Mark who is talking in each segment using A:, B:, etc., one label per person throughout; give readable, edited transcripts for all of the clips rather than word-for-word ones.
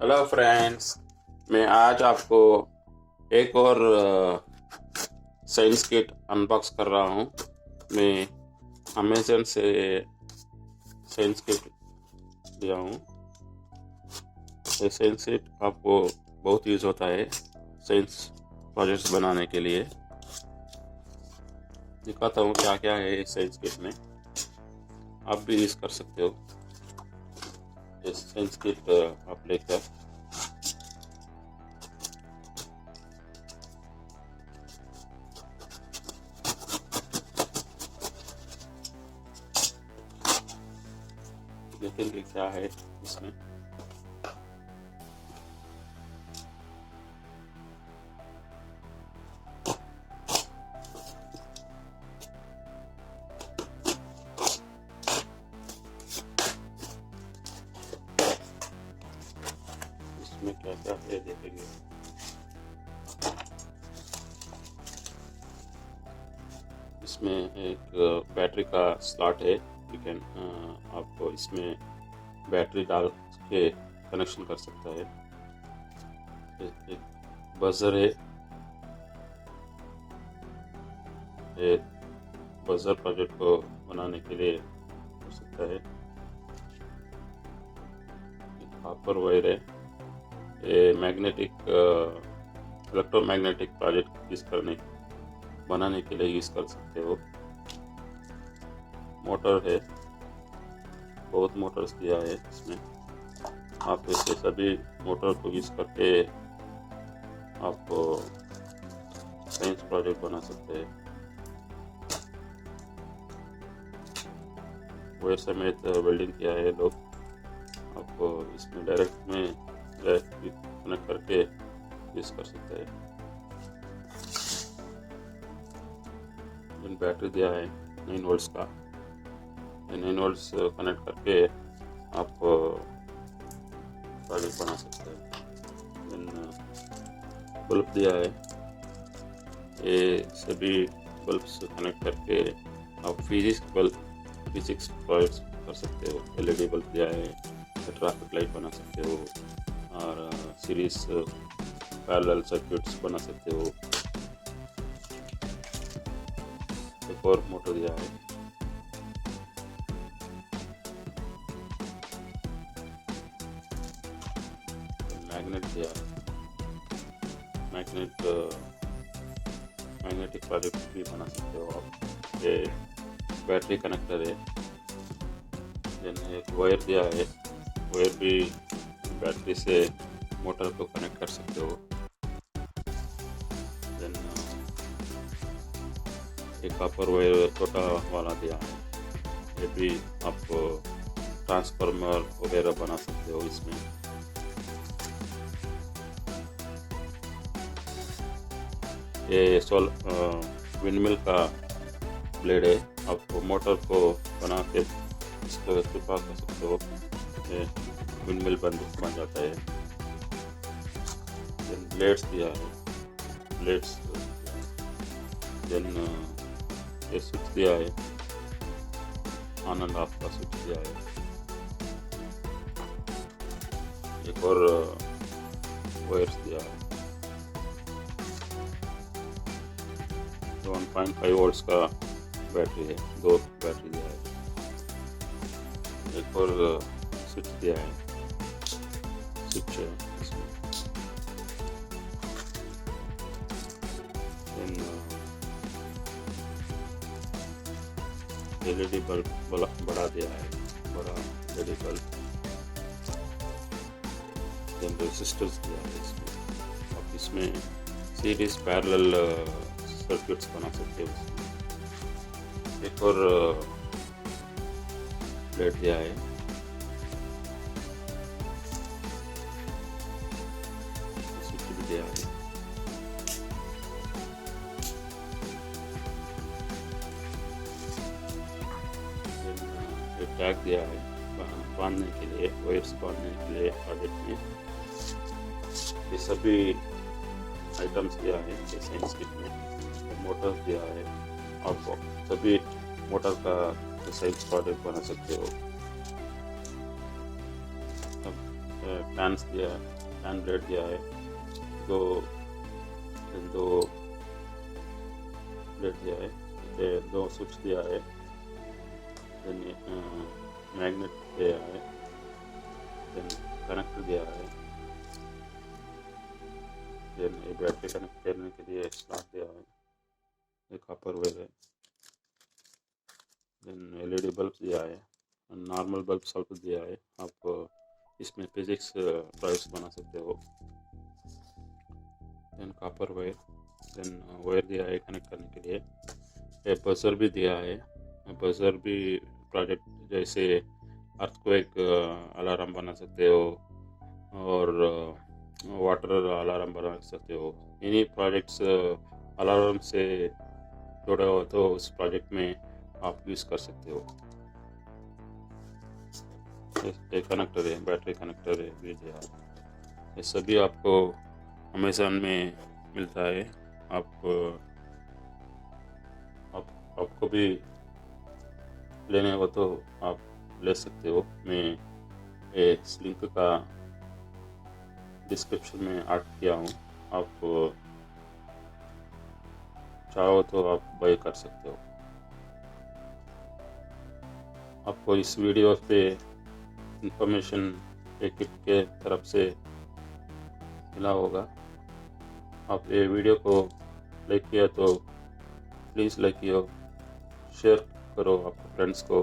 A: Hello friends, मैं आज आपको एक और साइंस किट अनबॉक्स कर रहा हूँ। मैं अमेज़न से साइंस किट लिया हूँ। ये साइंस किट आपको बहुत यूज़ होता है साइंस प्रोजेक्ट्स बनाने के लिए। दिखाता हूँ क्या क्या है इस साइंस किट में, आप भी यूज़ कर सकते हो। ये साइंस किट आप लेकर देखेंगे क्या है इसमें। इसमें क्या क्या है देखेंगे। इसमें एक बैटरी का स्लॉट है। यू कैन आपको इसमें बैटरी डाल के कनेक्शन कर सकता है। एक बजर है, एक बजर प्रोजेक्ट को बनाने के लिए हो सकता है। कॉपर वायर है, ये मैग्नेटिक इलेक्ट्रोमैग्नेटिक प्रोजेक्ट यूज करने बनाने के लिए यूज कर सकते हो। मोटर है, बहुत मोटर्स दिया है इसमें। आप ऐसे सभी मोटर को यूज करके आप साइंस प्रोजेक्ट बना सकते हैं। वायर समेत वेल्डिंग किया है लोग। आप इसमें डायरेक्ट कनेक्ट करके यूज कर सकते हैं। बैटरी दिया है 9 वोल्ट्स का। 9 वोल्ट्स कनेक्ट करके आप प्रोजेक्ट बना सकते हैं। बल्ब दिया है, ये सभी बल्ब्स कनेक्ट करके आप फिजिक्स प्रोजेक्ट्स कर सकते हो। एलईडी बल्ब दिया है, ट्रैफिक लाइट बना सकते हो और सीरीज पैरेलल सर्किट्स बना सकते हो। एक और मोटर दिया है। मैग्नेट दिया है, मैग्नेटिक प्रोजेक्ट भी बना सकते हो आप। ये बैटरी कनेक्टर है। देन एक वायर दिया है, वायर भी बैटरी से मोटर को कनेक्ट कर सकते हो। देन एक कॉपर वायर छोटा वाला दिया है, ये भी आप ट्रांसफार्मर वगैरह बना सकते हो इसमें। ये विंडमिल का ब्लेड है, आप मोटर को बना के इसको चिपका कर सकते हो। ये विंडमिल बन जाता है। देन ब्लेड्स दिया है, ब्लेड्स। देन ये स्विच दिया है, ऑन एंड ऑफ का स्विच दिया है। एक और वायर्स दिया है। 1.5 वोल्ट्स का बैटरी है, 2 बैटरी दिया है। एक और स्विच दिया है, स्विच है इसमें। एलईडी बल्ब बड़ा दिया है, बड़ा एलईडी बल्ब। देन रेजिस्टर्स दिया है इसमें। आप इसमें सीरीज पैरेलल सर्किट्स बना सकते हो। एक और प्लेट दिया है। स्विच भी दिया है। एक टैग दिया है बांधने के लिए, वायर्स बांधने के लिए प्रोजेक्ट में। ये सभी आइटम्स दिया है साइंस किट में। मोटर्स दिया है, आप सभी मोटर का साइंस प्रोजेक्ट बना सकते हो। अब फैंस दिया है, फैन ब्लेड दिया है, दो दो ब्लेड दिया है, दो स्विच दिया है, देन मैग्नेट दिया है, देन कनेक्टर दिया है, देन ये बैटरी कनेक्ट करने के लिए स्लॉट दिया है, ये कॉपर वायर है, देन एलईडी बल्ब दिया है, नॉर्मल बल्ब सब दिया है। आप इसमें फिजिक्स टॉयस बना सकते हो। Then copper wire, then wire दिया है कनेक्ट करने के लिए। ये बजर भी दिया है, बजर भी प्रोजेक्ट जैसे अर्थक्वेक अलार्म बना सकते हो और वाटर अलार्म बना सकते हो। इन्हीं प्रोजेक्ट्स अलार्म से जुड़ा हो तो उस प्रोजेक्ट में आप यूज़ कर सकते हो। ये कनेक्टर है, बैटरी कनेक्टर है भी दिया है। ये सभी आपको अमेज़न में मिलता है। आपको भी लेने हो तो आप ले सकते हो। मैं इस लिंक का डिस्क्रिप्शन में ऐड किया हूँ, आप चाहो तो आप बाय कर सकते हो। आपको इस वीडियो पे इंफॉर्मेशन एक के तरफ से मिला होगा। आप ये वीडियो को लाइक किया तो प्लीज़ लाइक किया, शेयर करो आपके फ्रेंड्स को।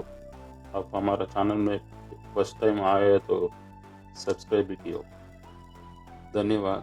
A: आप हमारा चैनल में फर्स्ट टाइम आए तो सब्सक्राइब भी किया। धन्यवाद।